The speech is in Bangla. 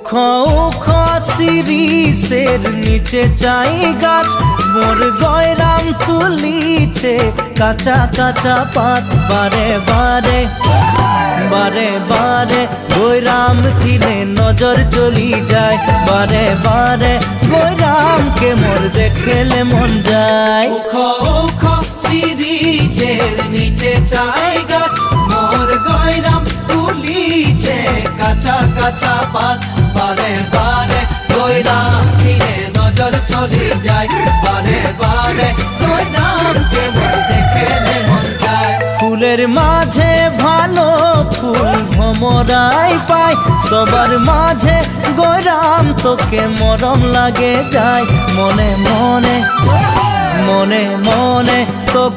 উখ উখ শিরিষের নিচে চাই গাছ, মোর গয়রাম তুলিছে কাঁচা কাঁচা পাত। বারে বারে বারে বারে গয়রাম দিলে নজর চলি যায়, বারে বারে গয়রামকে মোর দেখলে মন যায়। উখ উখ শিরিষের নিচে চাই গাছ, মোর গয়রাম তুলিছে কাঁচা কাঁচা পাত। বারে বারে গয়রাম দিলে নজর চলে যায়, বারে বারে গয়রামকে মোর দেখলে মন যায়। ফুলের মাঝে ভালো ফুল ভমরাই পায়, সবার মাঝে গয়রাম তোকে মরম লাগে যায়। মনে মনে মনে মনে তোকে